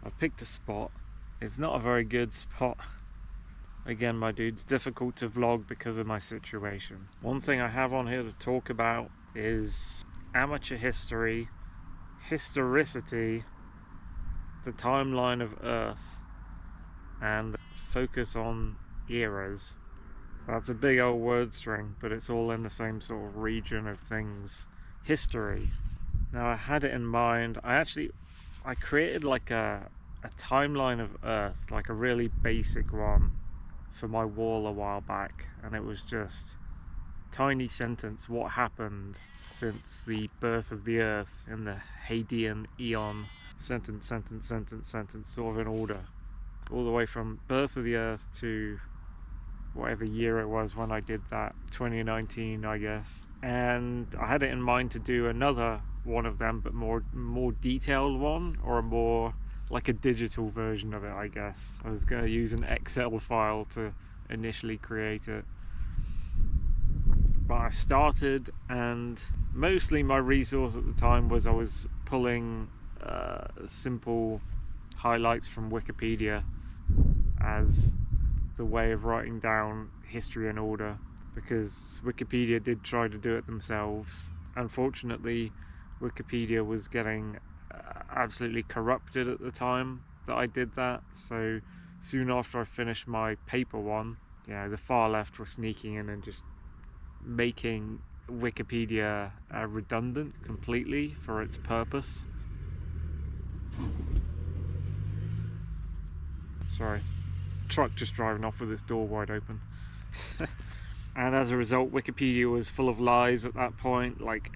I've picked a spot. It's not a very good spot. Again, my dudes, difficult to vlog because of my situation. One thing I have on here to talk about is amateur history, historicity, the timeline of Earth, and focus on eras. That's a big old word string, but it's all in the same sort of region of things. History. Now I had it in mind. I created like a timeline of Earth, like a really basic one for my wall a while back, and it was just tiny sentence, what happened since the birth of the Earth in the Hadean eon, sentence, sort of in order, all the way from birth of the Earth to whatever year it was when I did that, 2019 I guess. And I had it in mind to do another one of them, but more detailed one, or a more like a digital version of it, I guess. I was going to use an Excel file to initially create it, but I started, and mostly my resource at the time was I was pulling simple highlights from Wikipedia as the way of writing down history in order, because Wikipedia did try to do it themselves. Unfortunately, Wikipedia was getting absolutely corrupted at the time that I did that, so soon after I finished my paper one, the far left were sneaking in and just making Wikipedia redundant completely for its purpose. Sorry, truck just driving off with its door wide open. And as a result, Wikipedia was full of lies at that point. Like,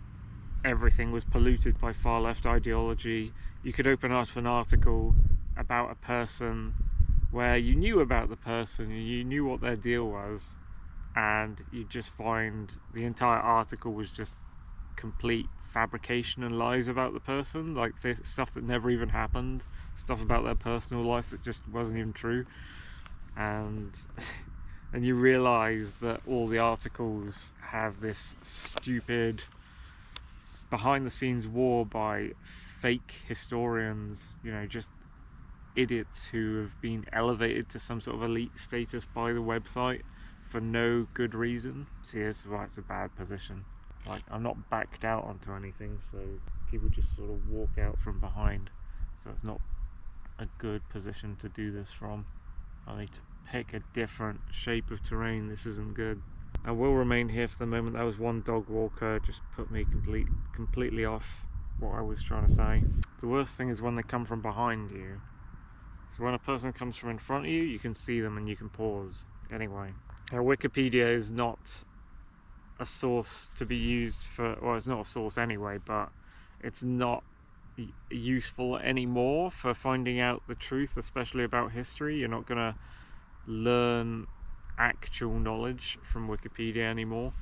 everything was polluted by far left ideology. You could open up an article about a person where you knew about the person and you knew what their deal was, and you just find the entire article was just complete fabrication and lies about the person, like stuff that never even happened, stuff about their personal life that just wasn't even true. And you realize that all the articles have this stupid behind the scenes war by fake historians, just idiots who have been elevated to some sort of elite status by the website for no good reason. See, this is why it's a bad position. Like, I'm not backed out onto anything, so people just sort of walk out from behind, so it's not a good position to do this from. I need to pick a different shape of terrain. This isn't good. I will remain here for the moment. That was one dog walker, just put me completely off what I was trying to say. The worst thing is when they come from behind you. So when a person comes from in front of you, you can see them and you can pause. Anyway, Wikipedia is not a source to be used for, well, it's not a source anyway, but it's not useful anymore for finding out the truth, especially about history. You're not gonna learn actual knowledge from Wikipedia anymore,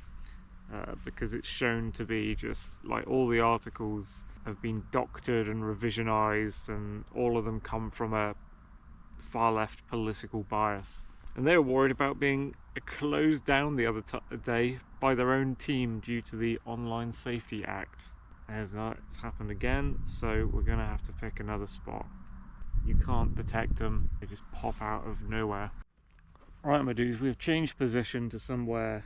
because it's shown to be just like all the articles have been doctored and revisionized, and all of them come from a far left political bias. And they were worried about being closed down the other day by their own team due to the Online Safety Act. As it's happened again, so we're gonna have to pick another spot. You can't detect them, they just pop out of nowhere. Right, my dudes, we've changed position to somewhere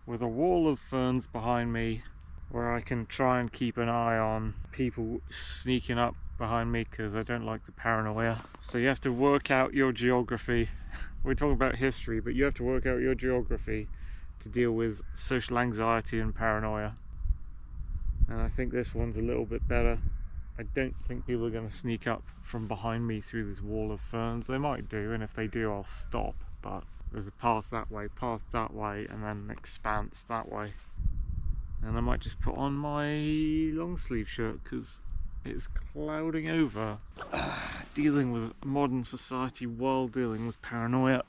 with a wall of ferns behind me where I can try and keep an eye on people sneaking up behind me, because I don't like the paranoia. So you have to work out your geography. We're talking about history, but you have to work out your geography to deal with social anxiety and paranoia. And I think this one's a little bit better. I don't think people are going to sneak up from behind me through this wall of ferns. They might do, and if they do, I'll stop. But there's a path that way, and then an expanse that way. And I might just put on my long sleeve shirt because it's clouding over. Dealing with modern society while dealing with paranoia.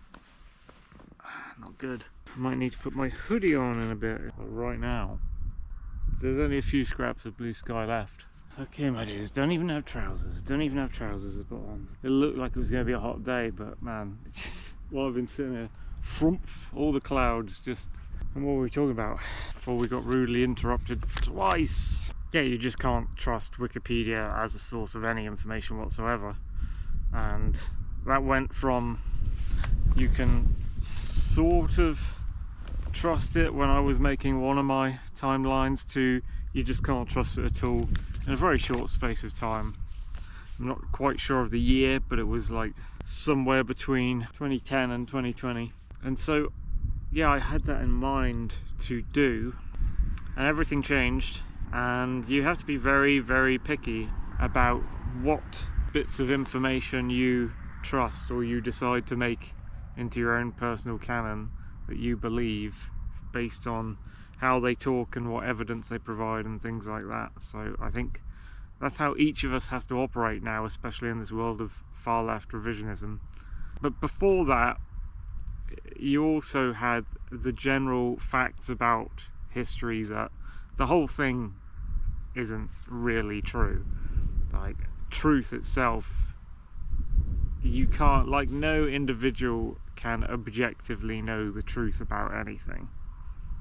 Not good. I might need to put my hoodie on in a bit. But right now, there's only a few scraps of blue sky left. Okay, my dudes, don't even have trousers to put on. It looked like it was going to be a hot day, but man, while I've been sitting here, all the clouds just... And what were we talking about before we got rudely interrupted twice? Yeah, you just can't trust Wikipedia as a source of any information whatsoever. And that went from you can sort of trust it when I was making one of my timelines to you just can't trust it at all in a very short space of time. I'm not quite sure of the year, but it was like somewhere between 2010 and 2020. And so yeah, I had that in mind to do, and everything changed, and you have to be very, very picky about what bits of information you trust or you decide to make into your own personal canon that you believe based on how they talk and what evidence they provide and things like that. So I think that's how each of us has to operate now, especially in this world of far left revisionism. But before that, you also had the general facts about history that the whole thing isn't really true. Like, truth itself, you can't, like, no individual can objectively know the truth about anything.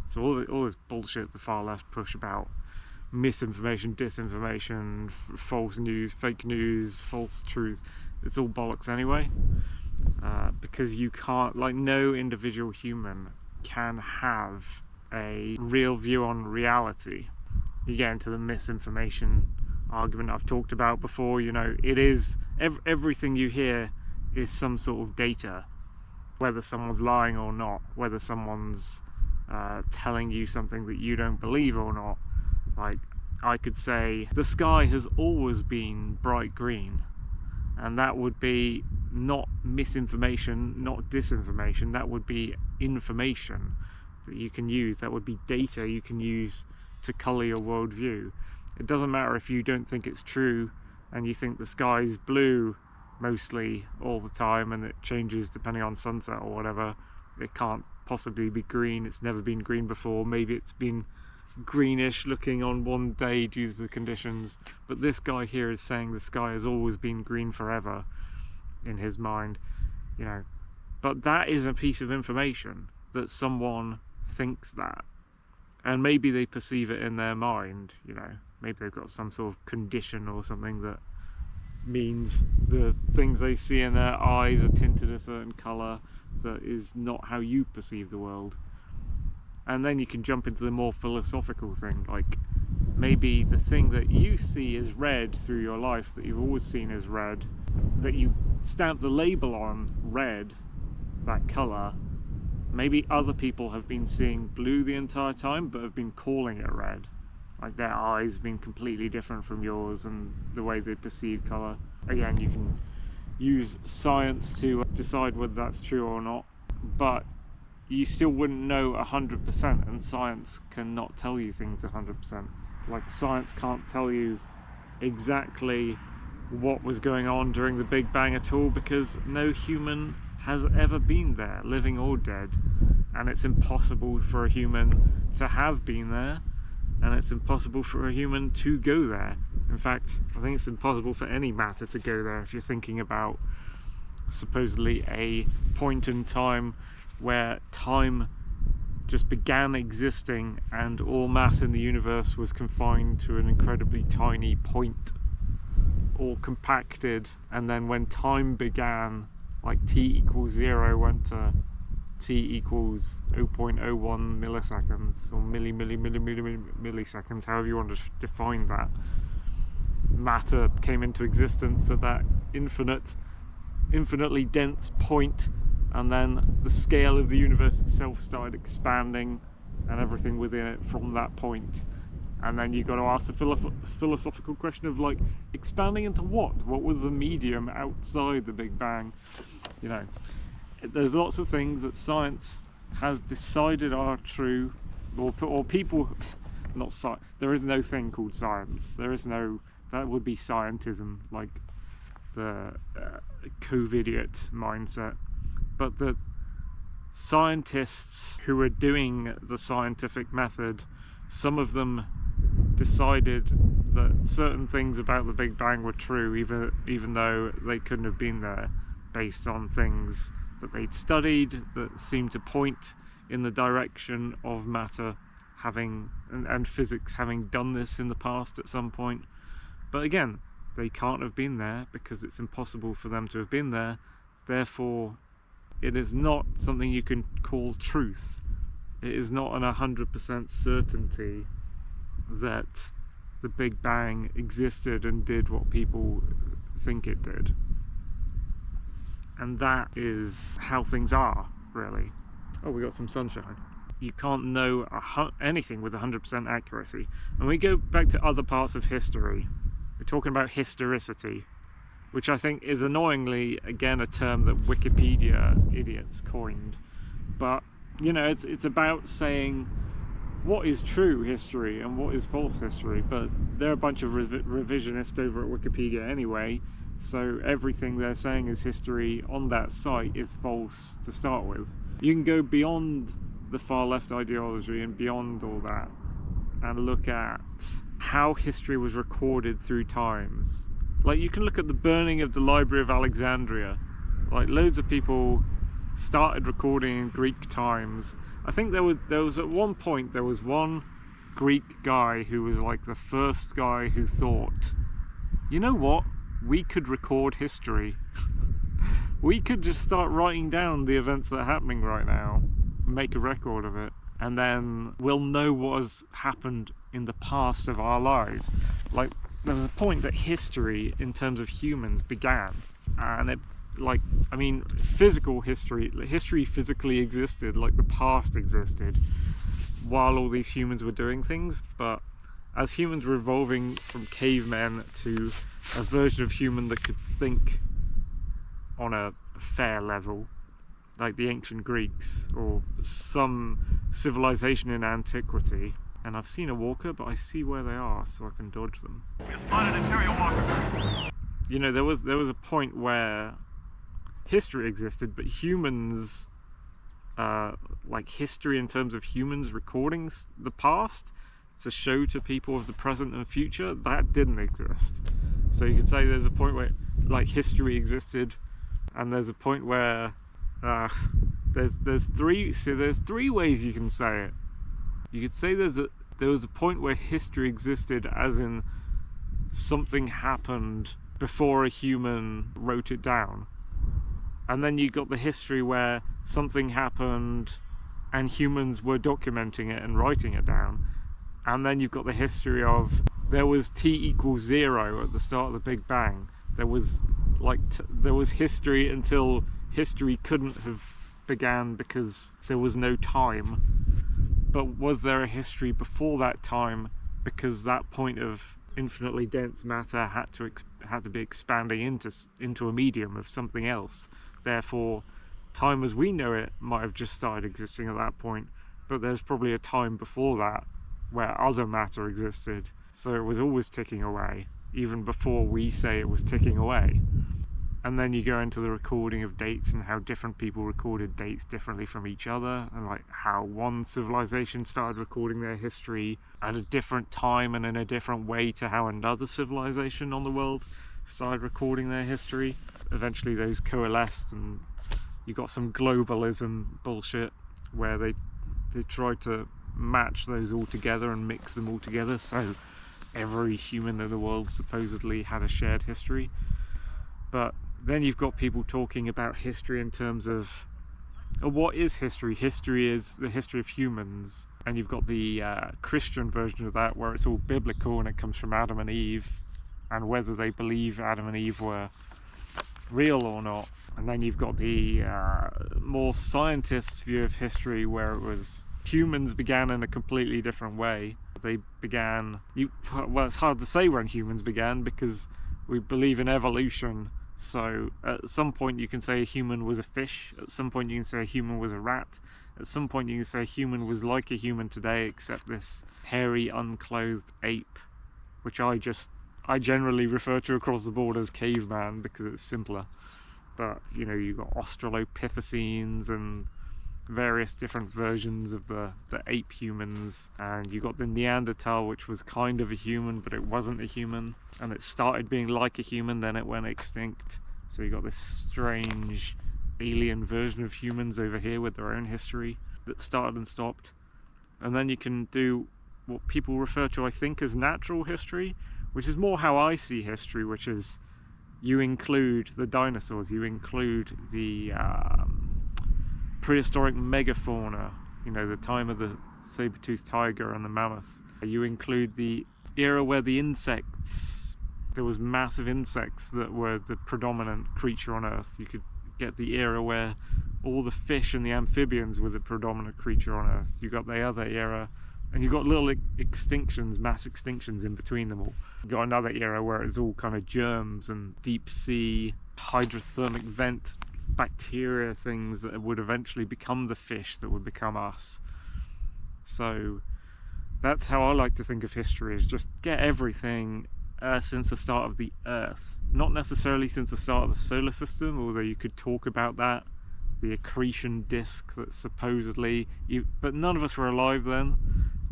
So all this bullshit the far left push about misinformation, disinformation, false news, fake news, false truth, it's all bollocks anyway. Because you can't, like, no individual human can have a real view on reality. You get into the misinformation argument I've talked about before. You know, it is everything you hear is some sort of data, whether someone's lying or not, whether someone's telling you something that you don't believe or not. Like, I could say the sky has always been bright green, and that would be not misinformation, not disinformation, that would be information that you can use, that would be data you can use to colour your worldview. It doesn't matter if you don't think it's true and you think the sky's blue mostly all the time and it changes depending on sunset or whatever. It can't possibly be green, it's never been green before. Maybe it's been greenish looking on one day due to the conditions, but this guy here is saying the sky has always been green forever in his mind, you know. But that is a piece of information that someone thinks that, and maybe they perceive it in their mind, you know, maybe they've got some sort of condition or something that means the things they see in their eyes are tinted a certain colour that is not how you perceive the world. And then you can jump into the more philosophical thing, like maybe the thing that you see as red through your life, that you've always seen as red, that you stamp the label on red, that colour, maybe other people have been seeing blue the entire time but have been calling it red. Like, their eyes have been completely different from yours and the way they perceive colour. Again, you can use science to decide whether that's true or not, but you still wouldn't know 100%, and science cannot tell you things 100%. Like, science can't tell you exactly what was going on during the Big Bang at all, because no human has ever been there, living or dead, and it's impossible for a human to have been there, and it's impossible for a human to go there. In fact, I think it's impossible for any matter to go there if you're thinking about supposedly a point in time where time just began existing and all mass in the universe was confined to an incredibly tiny point, all compacted, and then when time began, like t=0 went to t=0.01 milliseconds, or milliseconds, however you want to define that. Matter came into existence at that infinitely dense point, and then the scale of the universe itself started expanding and everything within it from that point. And then you got to ask the philosophical question of, like, expanding into what? What was the medium outside the Big Bang? You know, there's lots of things that science has decided are true, or people, not science. There is no thing called science. There is no, that would be scientism, like the COVIDiot mindset. But the scientists who are doing the scientific method, some of them decided that certain things about the Big Bang were true, even though they couldn't have been there, based on things that they'd studied that seemed to point in the direction of matter having, and physics having done this in the past at some point. But again, they can't have been there because it's impossible for them to have been there. Therefore, it is not something you can call truth. It is not an 100% certainty that the Big Bang existed and did what people think it did. And that is how things are, really. Oh, we got some sunshine. You can't know anything with 100% accuracy. And we go back to other parts of history. We're talking about historicity, which I think is annoyingly, again, a term that Wikipedia idiots coined. But, you know, it's about saying what is true history and what is false history, but they're a bunch of revisionists over at Wikipedia anyway, so everything they're saying is history on that site is false to start with. You can go beyond the far left ideology and beyond all that and look at how history was recorded through times. Like, you can look at the burning of the Library of Alexandria. Like, loads of people started recording in Greek times. I think there was at one point there was one Greek guy who was like the first guy who thought, you know what, we could record history. We could just start writing down the events that are happening right now, make a record of it, and then we'll know what has happened in the past of our lives. Like, there was a point that history in terms of humans began, and it, like, I mean, physical history physically existed, like the past existed while all these humans were doing things. But as humans were evolving from cavemen to a version of human that could think on a fair level, like the ancient Greeks or some civilization in antiquity. And I've seen a walker, but I see where they are, so I can dodge them. We spotted a carrier walker. You know, there was a point where history existed, but humans, like history in terms of humans recording the past to show to people of the present and future, that didn't exist. So you could say there's a point where, like, history existed, and there's a point where there's three ways you can say it. You could say there was a point where history existed, as in something happened before a human wrote it down. And then you got the history where something happened and humans were documenting it and writing it down. And then you've got the history of there was t=0 at the start of the Big Bang. There was there was history until history couldn't have began because there was no time. But was there a history before that time because that point of infinitely dense matter had to be expanding into a medium of something else? Therefore, time as we know it might have just started existing at that point, but there's probably a time before that where other matter existed, so it was always ticking away, even before we say it was ticking away. And then you go into the recording of dates and how different people recorded dates differently from each other, and like how one civilization started recording their history at a different time and in a different way to how another civilization on the world started recording their history. Eventually those coalesced, and you got some globalism bullshit where they tried to match those all together and mix them all together, so every human in the world supposedly had a shared history. But then you've got people talking about history in terms of what is history? History is the history of humans, and you've got the Christian version of that where it's all biblical and it comes from Adam and Eve, and whether they believe Adam and Eve were real or not. And then you've got the more scientist view of history where it was humans began in a completely different way. They began, well, it's hard to say when humans began because we believe in evolution. So at some point you can say a human was a fish, at some point you can say a human was a rat, at some point you can say a human was like a human today except this hairy unclothed ape, which I generally refer to across the board as caveman because it's simpler. But you know, you've got Australopithecines and various different versions of the ape humans, and you got the Neanderthal, which was kind of a human but it wasn't a human, and it started being like a human, then it went extinct. So you got this strange alien version of humans over here with their own history that started and stopped. And then you can do what people refer to, I think, as natural history, which is more how I see history, which is you include the dinosaurs, you include the prehistoric megafauna, the time of the saber-toothed tiger and the mammoth. You include the era where the insects, there was massive insects that were the predominant creature on Earth. You could get the era where all the fish and the amphibians were the predominant creature on Earth. You got the other era, and you got little extinctions, mass extinctions in between them all. You got another era where it's all kind of germs and deep sea hydrothermic vent bacteria things that would eventually become the fish that would become us. So that's how I like to think of history, is just get everything since the start of the Earth. Not necessarily since the start of the solar system, although you could talk about that, the accretion disk that supposedly, but none of us were alive then.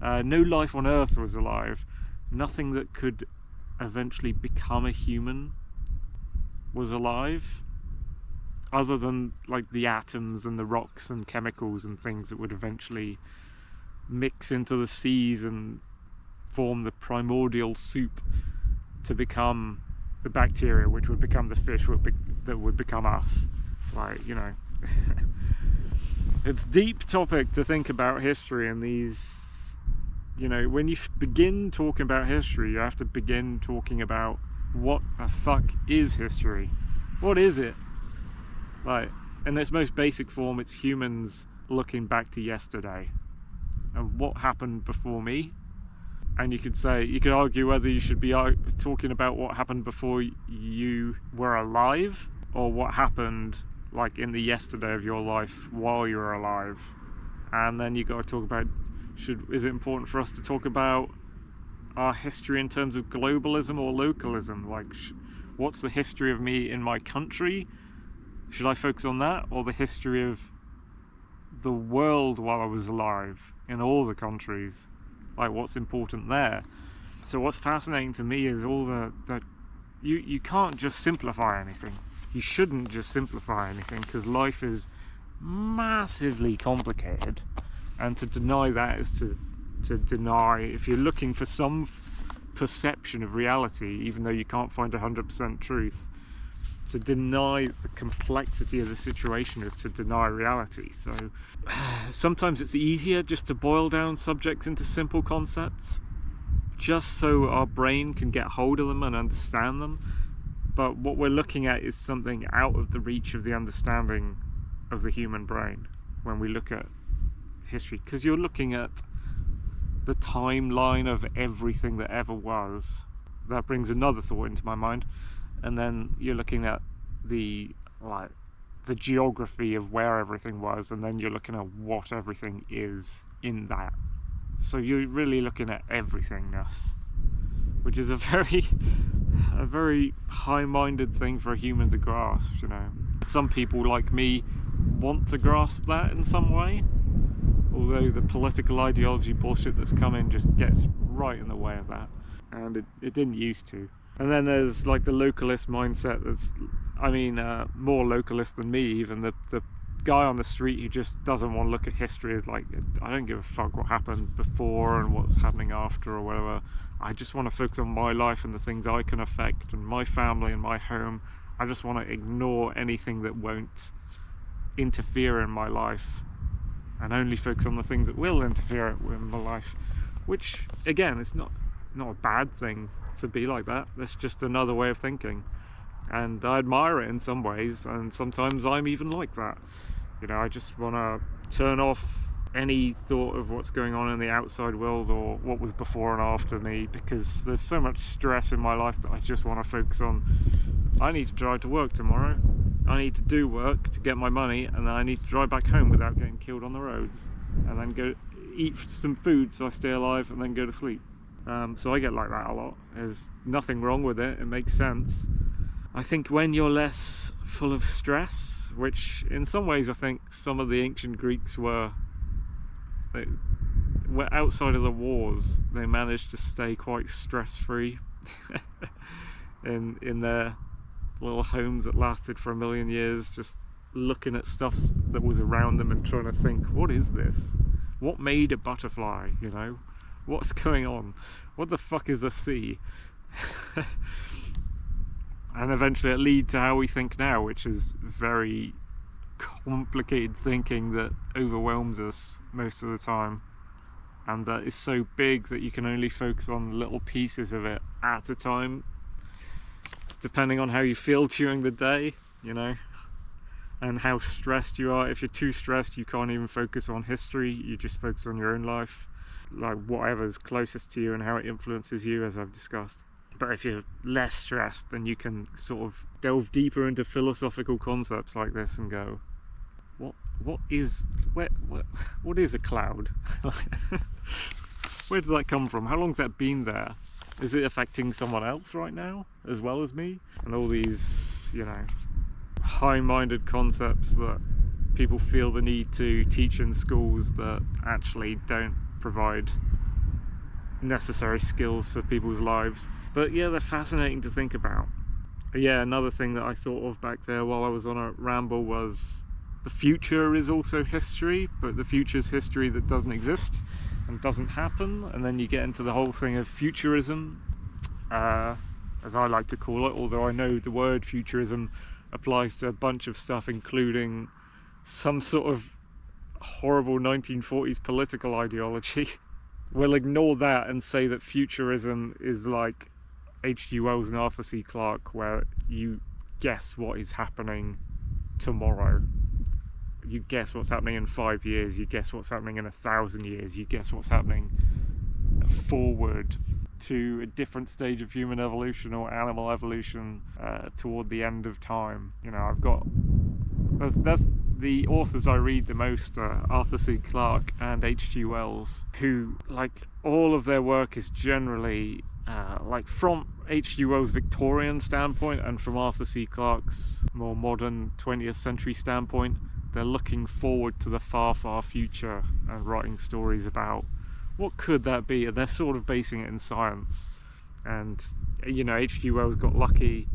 No life on Earth was alive. Nothing that could eventually become a human was alive, other than like the atoms and the rocks and chemicals and things that would eventually mix into the seas and form the primordial soup to become the bacteria, which would become the fish that would become us. It's a deep topic to think about history, and these, when you begin talking about history, you have to begin talking about what the fuck is history? What is it? In its most basic form, it's humans looking back to yesterday and what happened before me. And you could argue whether you should be talking about what happened before you were alive, or what happened like in the yesterday of your life while you were alive. And then you got to talk about, is it important for us to talk about our history in terms of globalism or localism? What's the history of me in my country? Should I focus on that, or the history of the world while I was alive in all the countries? What's important there? So what's fascinating to me is all you can't just simplify anything. You shouldn't just simplify anything, because life is massively complicated, and to deny that is to deny, if you're looking for some perception of reality, even though you can't find 100% truth, to deny the complexity of the situation is to deny reality. So sometimes it's easier just to boil down subjects into simple concepts, just so our brain can get hold of them and understand them. But what we're looking at is something out of the reach of the understanding of the human brain when we look at history, because you're looking at the timeline of everything that ever was. That brings another thought into my mind. And then you're looking at the geography of where everything was, and then you're looking at what everything is in that. So you're really looking at everythingness, which is a very high-minded thing for a human to grasp. Some people like me want to grasp that in some way, although the political ideology bullshit that's come in just gets right in the way of that, and it didn't used to. And then there's the localist mindset that's, more localist than me even. The guy on the street who just doesn't want to look at history is I don't give a fuck what happened before and what's happening after or whatever. I just want to focus on my life and the things I can affect and my family and my home. I just want to ignore anything that won't interfere in my life and only focus on the things that will interfere in my life. Which, again, it's not a bad thing to be like that. That's just another way of thinking, and I admire it in some ways, and sometimes I'm even like that. I just want to turn off any thought of what's going on in the outside world or what was before and after me, because there's so much stress in my life that I just want to focus on, I need to drive to work tomorrow, I need to do work to get my money, and then I need to drive back home without getting killed on the roads, and then go eat some food so I stay alive, and then go to sleep. So I get like that a lot. There's nothing wrong with it, it makes sense. I think when you're less full of stress, which in some ways I think some of the ancient Greeks were outside of the wars, they managed to stay quite stress-free in their little homes that lasted for 1,000,000 years, just looking at stuff that was around them and trying to think, what is this? What made a butterfly, What's going on? What the fuck is a sea? And eventually it lead to how we think now, which is very complicated thinking that overwhelms us most of the time, and that is so big that you can only focus on little pieces of it at a time, depending on how you feel during the day, you know, and how stressed you are. If you're too stressed, you can't even focus on history, you just focus on your own life, like whatever's closest to you and how it influences you, as I've discussed. But if you're less stressed, then you can sort of delve deeper into philosophical concepts like this and go, what is a cloud? Where did that come from? How long's that been there? Is it affecting someone else right now as well as me? And all these, you know, high-minded concepts that people feel the need to teach in schools that actually don't provide necessary skills for people's lives. But yeah, they're fascinating to think about. Yeah, another thing that I thought of back there while I was on a ramble was the future is also history, but the future's history that doesn't exist and doesn't happen. And then you get into the whole thing of futurism, as I like to call it, although I know the word futurism applies to a bunch of stuff, including some sort of horrible 1940s political ideology. We'll ignore that and say that futurism is like H.G. Wells and Arthur C. Clarke, where you guess what is happening tomorrow. You guess what's happening in 5 years, you guess what's happening in 1,000 years, you guess what's happening forward to a different stage of human evolution or animal evolution toward the end of time. You know, I've got... That's the authors I read the most, Arthur C. Clarke and H.G. Wells, who, like, all of their work is generally like from H.G. Wells' Victorian standpoint and from Arthur C. Clarke's more modern 20th century standpoint, they're looking forward to the far, far future and writing stories about what could that be, and they're sort of basing it in science. And, you know, H.G. Wells got lucky.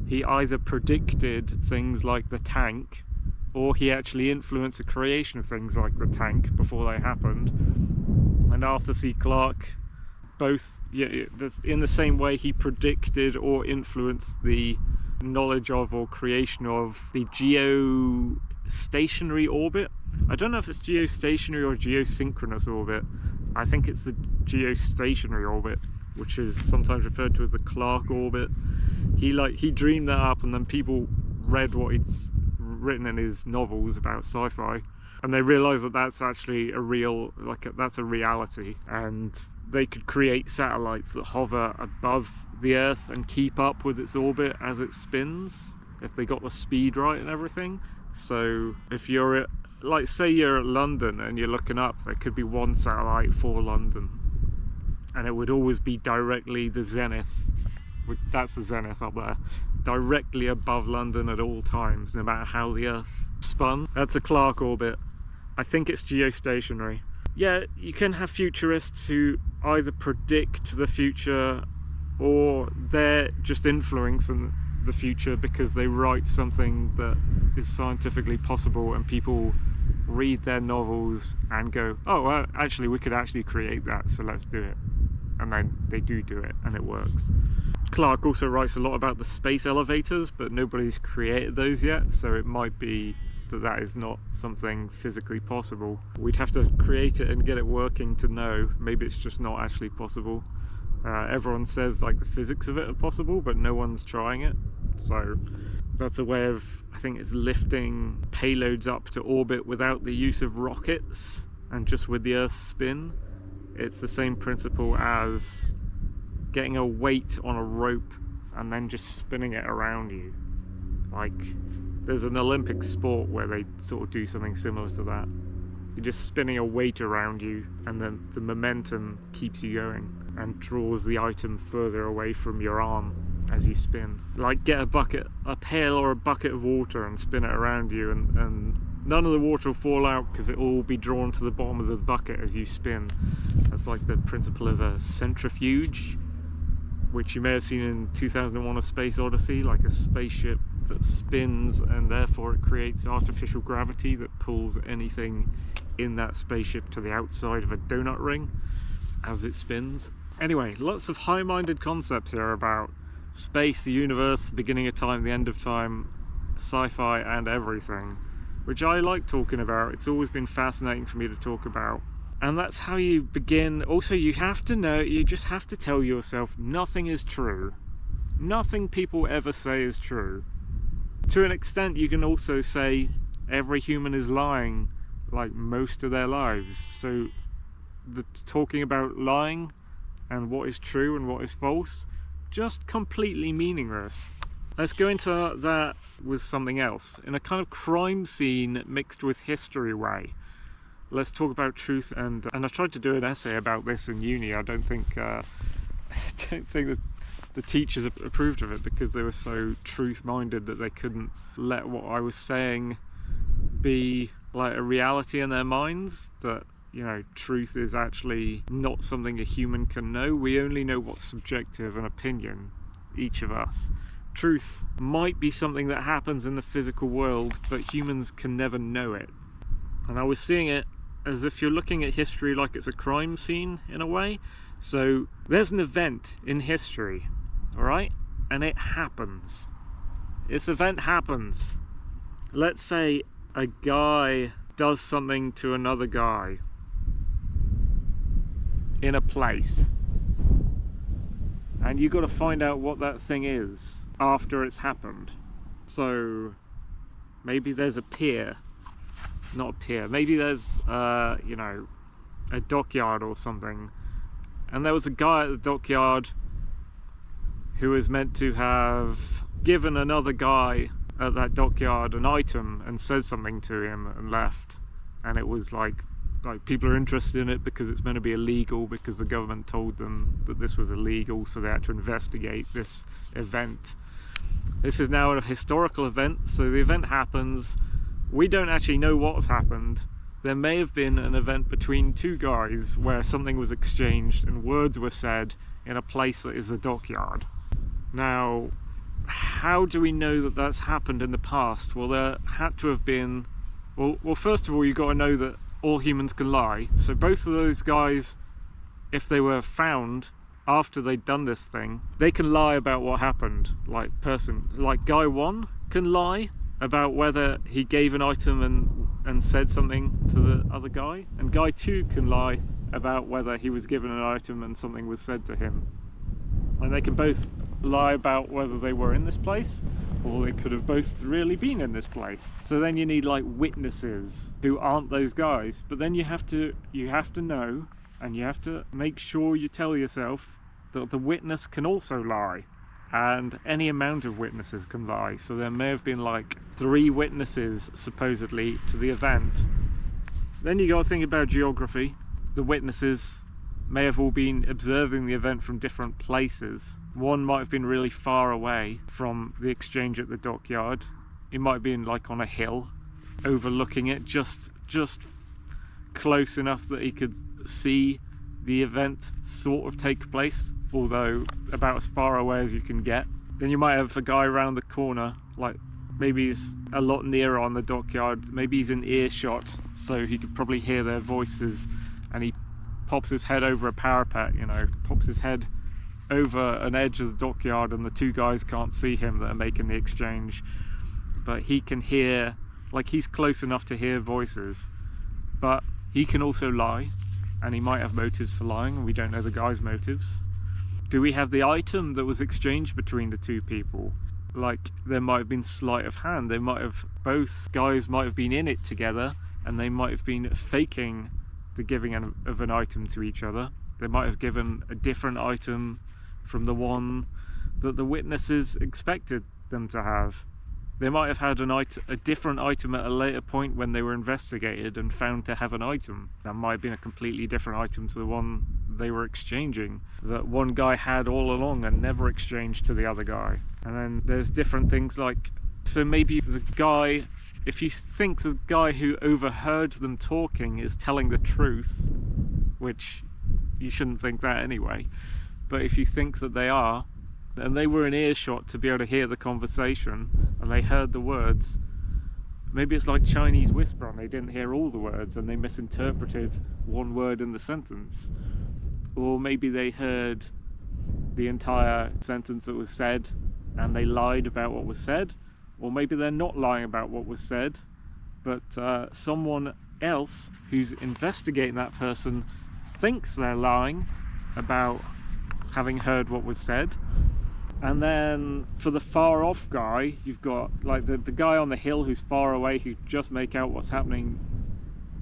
He either predicted things like the tank, or he actually influenced the creation of things like the tank before they happened. And Arthur C. Clarke, both, yeah, in the same way he predicted or influenced the knowledge of or creation of the geostationary orbit. I don't know if it's geostationary or geosynchronous orbit. I think it's the geostationary orbit, which is sometimes referred to as the Clarke orbit. He dreamed that up, and then people read what he's written in his novels about sci-fi, and they realized that that's actually a real, that's a reality, and they could create satellites that hover above the Earth and keep up with its orbit as it spins, if they got the speed right and everything. So if you're at, like, say you're at London and you're looking up, there could be one satellite for London, and it would always be directly the zenith. That's the zenith up there, directly above London at all times, no matter how the Earth spun. That's a Clarke orbit. I think it's geostationary. Yeah, you can have futurists who either predict the future or they're just influencing the future because they write something that is scientifically possible, and people read their novels and go, oh, well, actually we could actually create that, so let's do it. And then they do it, and it works. Clarke also writes a lot about the space elevators, but nobody's created those yet, so it might be that that is not something physically possible. We'd have to create it and get it working to know. Maybe it's just not actually possible. Everyone says like the physics of it are possible, but no one's trying it. So that's a way of, I think it's lifting payloads up to orbit without the use of rockets and just with the Earth's spin. It's the same principle as getting a weight on a rope and then just spinning it around you. Like, there's an Olympic sport where they sort of do something similar to that. You're just spinning a weight around you, and then the momentum keeps you going and draws the item further away from your arm as you spin. Like, get a pail or a bucket of water and spin it around you, and none of the water will fall out because it will all be drawn to the bottom of the bucket as you spin. That's like the principle of a centrifuge, which you may have seen in 2001: A Space Odyssey, like a spaceship that spins, and therefore it creates artificial gravity that pulls anything in that spaceship to the outside of a donut ring as it spins. Anyway, lots of high-minded concepts here about space, the universe, the beginning of time, the end of time, sci-fi and everything, which I like talking about. It's always been fascinating for me to talk about. And that's how you begin. Also, you have to know, you just have to tell yourself nothing is true. Nothing people ever say is true. To an extent, you can also say every human is lying like most of their lives. So talking about lying and what is true and what is false, just completely meaningless. Let's go into that with something else. In a kind of crime scene mixed with history way. Let's talk about truth, and I tried to do an essay about this in uni. I don't think that the teachers approved of it because they were so truth-minded that they couldn't let what I was saying be like a reality in their minds, that, you know, truth is actually not something a human can know. We only know what's subjective, an opinion, each of us. Truth might be something that happens in the physical world, but humans can never know it. And I was seeing it as if you're looking at history like it's a crime scene in a way. So there's an event in history, all right, and it happens. This event happens. Let's say a guy does something to another guy in a place, and you got to find out what that thing is after it's happened. So maybe there's a pier, not a pier, maybe there's you know, a dockyard or something, and there was a guy at the dockyard who was meant to have given another guy at that dockyard an item and said something to him and left, and it was like people are interested in it because it's meant to be illegal, because the government told them that this was illegal, so they had to investigate this event. This is now a historical event, so the event happens. We don't actually know what's happened. There may have been an event between two guys where something was exchanged and words were said in a place that is a dockyard. Now, how do we know that that's happened in the past? Well, there had to have been... Well, first of all, you've got to know that all humans can lie. So both of those guys, if they were found after they'd done this thing, they can lie about what happened. Like guy 1 can lie about whether he gave an item and said something to the other guy, and guy 2 can lie about whether he was given an item and something was said to him. And they can both lie about whether they were in this place, or they could have both really been in this place. So then you need like witnesses who aren't those guys, but then you have to know, and you have to make sure you tell yourself that the witness can also lie, and any amount of witnesses can lie. So there may have been like 3 witnesses supposedly to the event. Then you got to think about geography. The witnesses may have all been observing the event from different places. One might have been really far away from the exchange at the dockyard. It might have been like on a hill overlooking it, just close enough that he could see the event sort of take place, although about as far away as you can get. Then you might have a guy around the corner, like maybe he's a lot nearer on the dockyard, maybe he's in earshot, so he could probably hear their voices, and he pops his head over a parapet, you know, pops his head over an edge of the dockyard, and the 2 guys can't see him that are making the exchange, but he can hear, like he's close enough to hear voices. But he can also lie, and he might have motives for lying, and we don't know the guy's motives. Do we have the item that was exchanged between the 2 people? Like, there might have been sleight of hand. They might have, both guys might have been in it together, and they might have been faking the giving of an item to each other. They might have given a different item from the one that the witnesses expected them to have. They might have had a different item at a later point when they were investigated and found to have an item. That might have been a completely different item to the one they were exchanging, that one guy had all along and never exchanged to the other guy. And then there's different things like, so maybe the guy, if you think the guy who overheard them talking is telling the truth, which you shouldn't think that anyway, but if you think that they are, and they were in earshot to be able to hear the conversation, and they heard the words, maybe it's like Chinese whisper and they didn't hear all the words and they misinterpreted one word in the sentence. or maybe they heard the entire sentence that was said and they lied about what was said, or maybe they're not lying about what was said, but someone else who's investigating that person thinks they're lying about having heard what was said. And then for the far off guy, you've got like the guy on the hill who's far away, who just make out what's happening.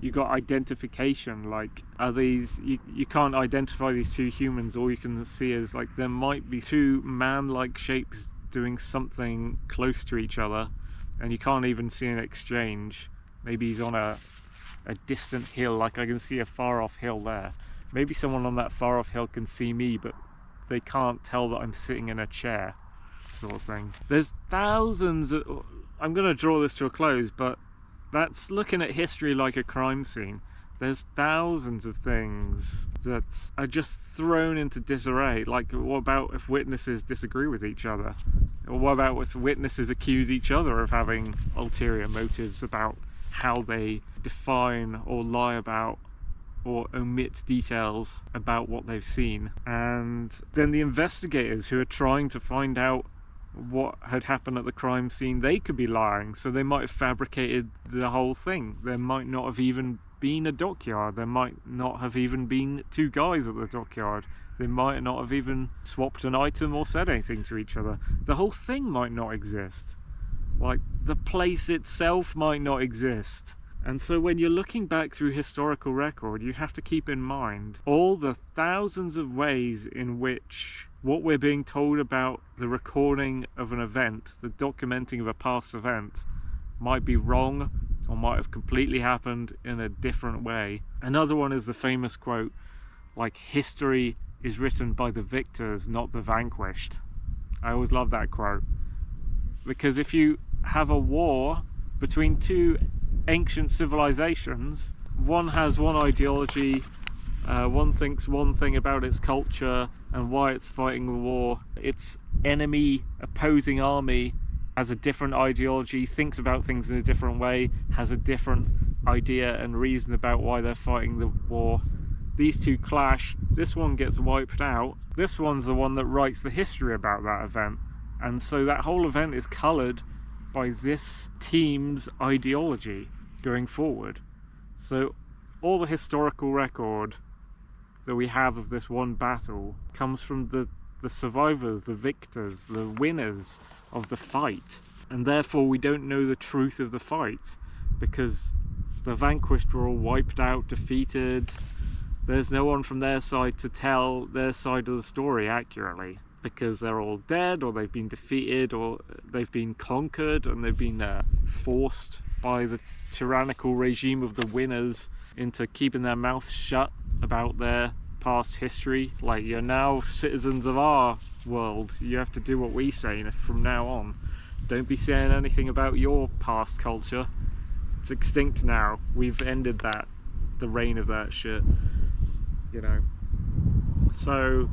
You've got identification, like, are these, you can't identify these two humans. All you can see is like there might be two man-like shapes doing something close to each other, and you can't even see an exchange. Maybe he's on a distant hill, like I can see a far off hill there. Maybe someone on that far off hill can see me, but they can't tell that I'm sitting in a chair, sort of thing. There's thousands of, I'm going to draw this to a close, but that's looking at history like a crime scene. There's thousands of things that are just thrown into disarray. Like, what about if witnesses disagree with each other? Or what about if witnesses accuse each other of having ulterior motives about how they define or lie about or omit details about what they've seen? And then the investigators who are trying to find out what had happened at the crime scene, they could be lying, so they might have fabricated the whole thing. There might not have even been a dockyard, there might not have even been two guys at the dockyard, they might not have even swapped an item or said anything to each other. The whole thing might not exist, like the place itself might not exist. And so when you're looking back through historical record, you have to keep in mind all the thousands of ways in which what we're being told about the recording of an event, the documenting of a past event, might be wrong or might have completely happened in a different way. Another one is the famous quote, like, history is written by the victors, not the vanquished. I always love that quote, because if you have a war between two ancient civilizations, one has one ideology, one thinks one thing about its culture and why it's fighting the war. Its enemy, opposing army, has a different ideology, thinks about things in a different way, has a different idea and reason about why they're fighting the war. These two clash, this one gets wiped out, this one's the one that writes the history about that event. And so that whole event is coloured by this team's ideology going forward. So all the historical record that we have of this one battle comes from the survivors, the victors, the winners of the fight, and therefore we don't know the truth of the fight because the vanquished were all wiped out, defeated. There's no one from their side to tell their side of the story accurately because they're all dead, or they've been defeated, or they've been conquered and they've been forced by the tyrannical regime of the winners into keeping their mouths shut about their past history. Like, you're now citizens of our world, you have to do what we say from now on. Don't be saying anything about your past culture, it's extinct now, we've ended that, the reign of that shit, you know. So,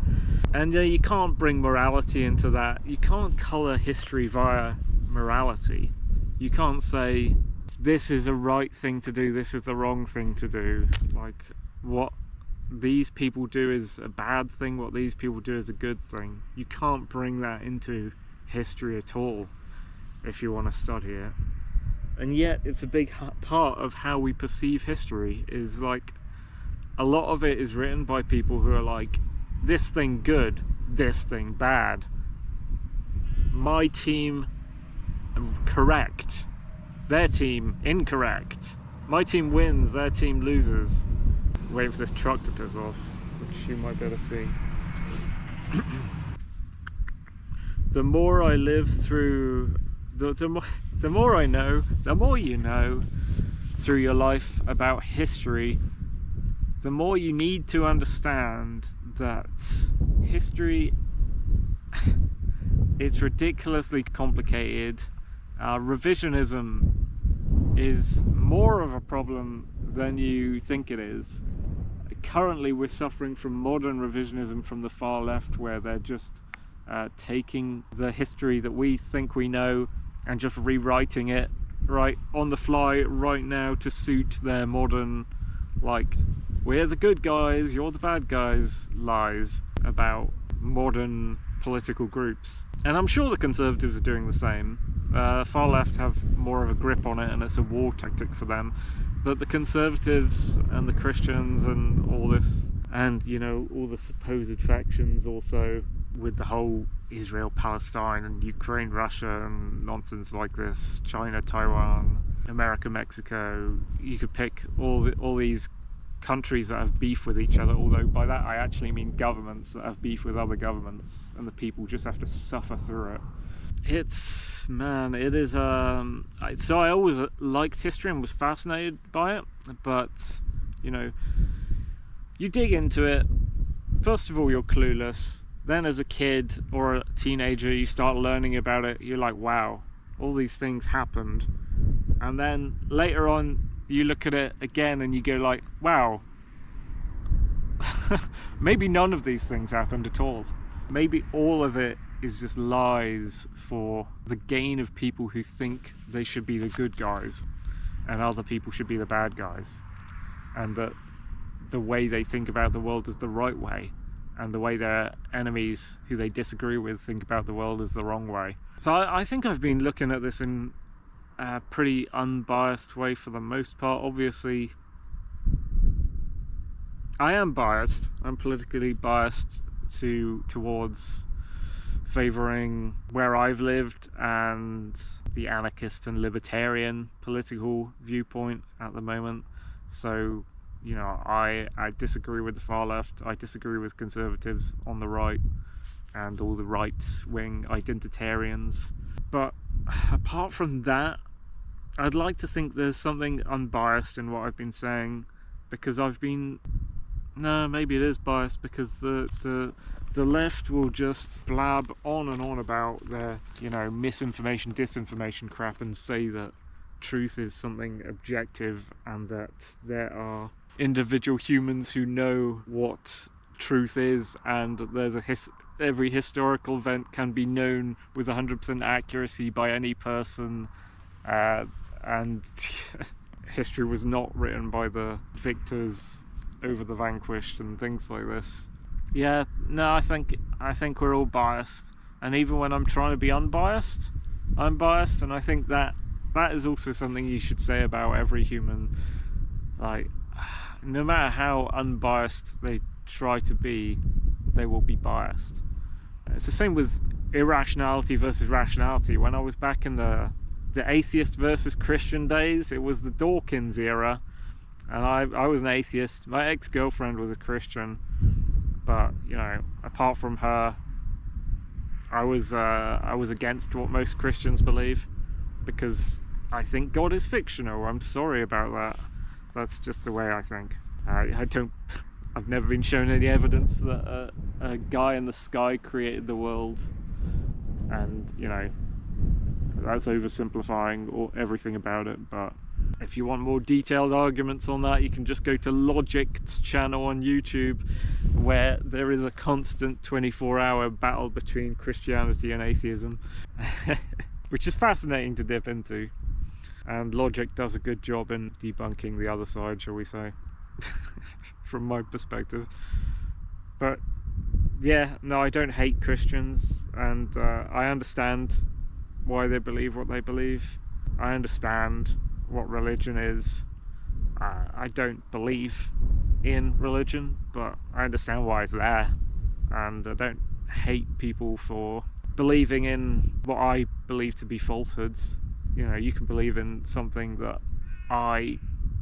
and you can't bring morality into that. You can't colour history via morality. You can't say this is a right thing to do, this is the wrong thing to do. Like, what these people do is a bad thing, what these people do is a good thing. You can't bring that into history at all if you want to study it. And yet it's a big part of how we perceive history, is like, a lot of it is written by people who are like, this thing good, this thing bad, my team correct, their team incorrect, my team wins, their team loses. Waiting for this truck to piss off, which you might be able to see. The more I live through, the more I know, the more you know through your life about history, the more you need to understand that history, it's ridiculously complicated. Revisionism is more of a problem than you think it is. Currently we're suffering from modern revisionism from the far left, where they're just taking the history that we think we know and just rewriting it right on the fly right now to suit their modern, like, we're the good guys, you're the bad guys lies about modern political groups. And I'm sure the Conservatives are doing the same. Far left have more of a grip on it, and it's a war tactic for them. But the Conservatives and the Christians and all this, and you know, all the supposed factions also, with the whole Israel, Palestine and Ukraine, Russia and nonsense like this, China, Taiwan, America, Mexico, you could pick all these countries that have beef with each other, although by that I actually mean governments that have beef with other governments, and the people just have to suffer through it. It's, man, it is, so I always liked history and was fascinated by it, but, you know, you dig into it, first of all you're clueless, then as a kid or a teenager you start learning about it, you're like, wow, all these things happened, and then later on you look at it again and you go like, wow, maybe none of these things happened at all. Maybe all of it is just lies for the gain of people who think they should be the good guys and other people should be the bad guys, and that the way they think about the world is the right way, and the way their enemies who they disagree with think about the world is the wrong way. So I think I've been looking at this in a pretty unbiased way for the most part. Obviously I am biased, I'm politically biased towards favouring where I've lived and the anarchist and libertarian political viewpoint at the moment. So, you know, I disagree with the far left, I disagree with conservatives on the right and all the right-wing identitarians. But apart from that, I'd like to think there's something unbiased in what I've been saying, because no, maybe it is biased, because the left will just blab on and on about their, you know, misinformation, disinformation crap, and say that truth is something objective and that there are individual humans who know what truth is, and there's every historical event can be known with 100% accuracy by any person, and history was not written by the victors over the vanquished and things like this. Yeah, no, I think we're all biased, and even when I'm trying to be unbiased, I'm biased, and I think that is also something you should say about every human. Like, no matter how unbiased they try to be, they will be biased. It's the same with irrationality versus rationality. When I was back in the atheist versus Christian days, it was the Dawkins era, and I was an atheist. My ex-girlfriend was a Christian, but, you know, apart from her, I was against what most Christians believe, because I think God is fictional. I'm sorry about that. That's just the way I think. I've never been shown any evidence that a guy in the sky created the world, and, you know, that's oversimplifying everything about it. But if you want more detailed arguments on that, you can just go to Logic's channel on YouTube, where there is a constant 24-hour battle between Christianity and atheism, which is fascinating to dip into, and Logic does a good job in debunking the other side, shall we say, from my perspective. But yeah, no, I don't hate Christians, and I understand why they believe what they believe. I understand what religion is. I don't believe in religion, but I understand why it's there, and I don't hate people for believing in what I believe to be falsehoods. You know, you can believe in something that I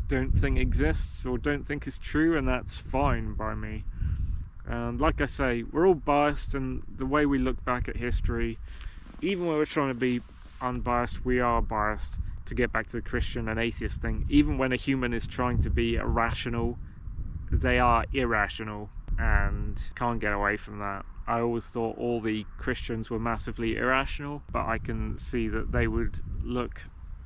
don't think exists or don't think is true, and that's fine by me. And like I say, we're all biased, and the way we look back at history, even when we're trying to be unbiased, we are biased. To get back to the Christian and atheist thing, even when a human is trying to be rational, they are irrational and can't get away from that. I always thought all the Christians were massively irrational, but I can see that they would look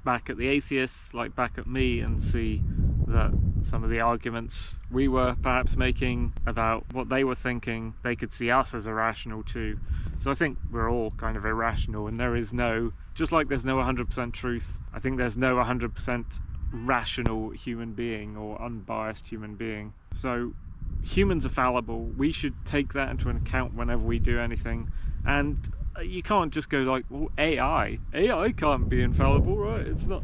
back at the atheists, like back at me, and see that some of the arguments we were perhaps making about what they were thinking, they could see us as irrational too. So I think we're all kind of irrational, and there is no, just like there's no 100% truth, I think there's no 100% rational human being or unbiased human being. So humans are fallible. We should take that into account whenever we do anything. And you can't just go like, well, AI can't be infallible, right? It's not.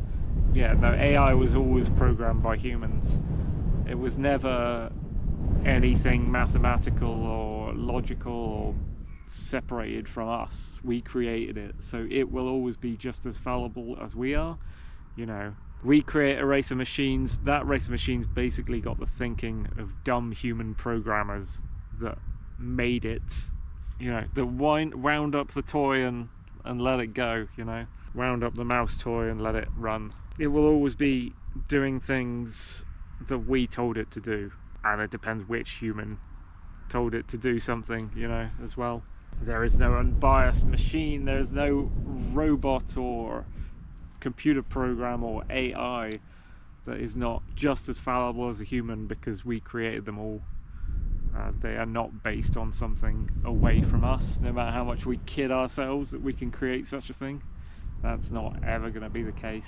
Yeah, no, AI was always programmed by humans. It was never anything mathematical or logical or separated from us. We created it, so it will always be just as fallible as we are. You know, we create a race of machines. That race of machines basically got the thinking of dumb human programmers that made it, you know, that wound up the toy and let it go, you know, wound up the mouse toy and let it run. It will always be doing things that we told it to do, and it depends which human told it to do something, you know, as well. There is no unbiased machine, there is no robot or computer program or AI that is not just as fallible as a human, because we created them all. They are not based on something away from us. No matter how much we kid ourselves that we can create such a thing, that's not ever going to be the case.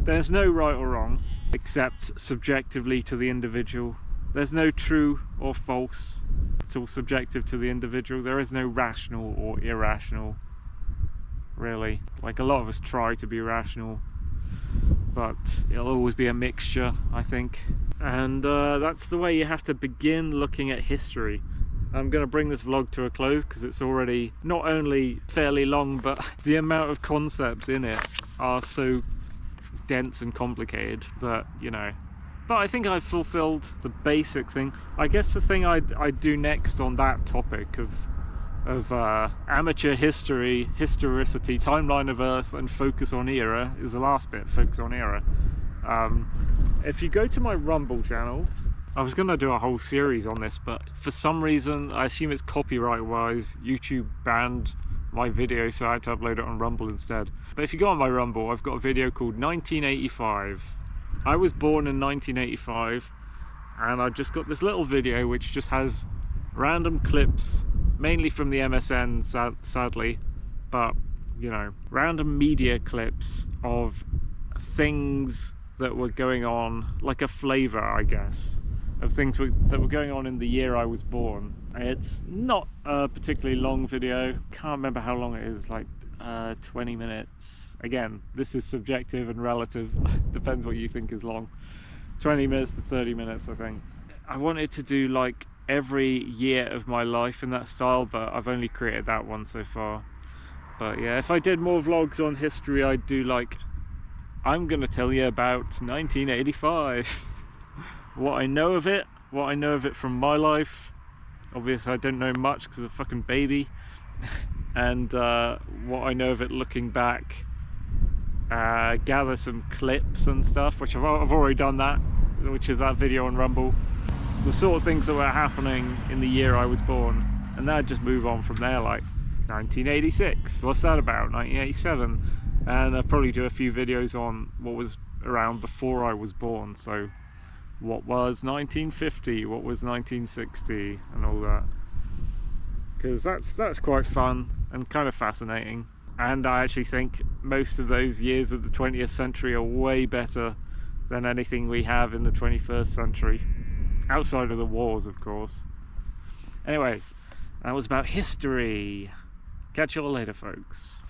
There's no right or wrong, except subjectively to the individual. There's no true or false. It's all subjective to the individual. There is no rational or irrational, really. Like, a lot of us try to be rational, but it'll always be a mixture, I think. And that's the way you have to begin looking at history. I'm going to bring this vlog to a close because it's already not only fairly long, but the amount of concepts in it are so dense and complicated that, you know. But I think I've fulfilled the basic thing. I guess the thing I'd do next on that topic of amateur history, historicity, timeline of Earth, and focus on era is the last bit, focus on era. If you go to my Rumble channel, I was going to do a whole series on this, but for some reason, I assume it's copyright wise, YouTube banned my video, so I had to upload it on Rumble instead. But if you go on my Rumble, I've got a video called 1985. I was born in 1985, and I've just got this little video which just has random clips, mainly from the MSN, sadly, but, you know, random media clips of things that were going on, like a flavour, I guess, of things that were going on in the year I was born. It's not a particularly long video. Can't remember how long it is, like 20 minutes. Again, this is subjective and relative. Depends what you think is long. 20 minutes to 30 minutes, I think. I wanted to do like every year of my life in that style, but I've only created that one so far. But yeah, if I did more vlogs on history, I'd do like, I'm gonna tell you about 1985. What I know of it from my life. Obviously I don't know much because I'm a fucking baby. And what I know of it looking back, gather some clips and stuff, which I've already done that, which is that video on Rumble. The sort of things that were happening in the year I was born, and then I'd just move on from there, like 1986, what's that about, 1987, and I'd probably do a few videos on what was around before I was born, so what was 1950, what was 1960, and all that, because that's quite fun and kind of fascinating. And I actually think most of those years of the 20th century are way better than anything we have in the 21st century, outside of the wars, of course. Anyway, that was about history. Catch you all later, folks.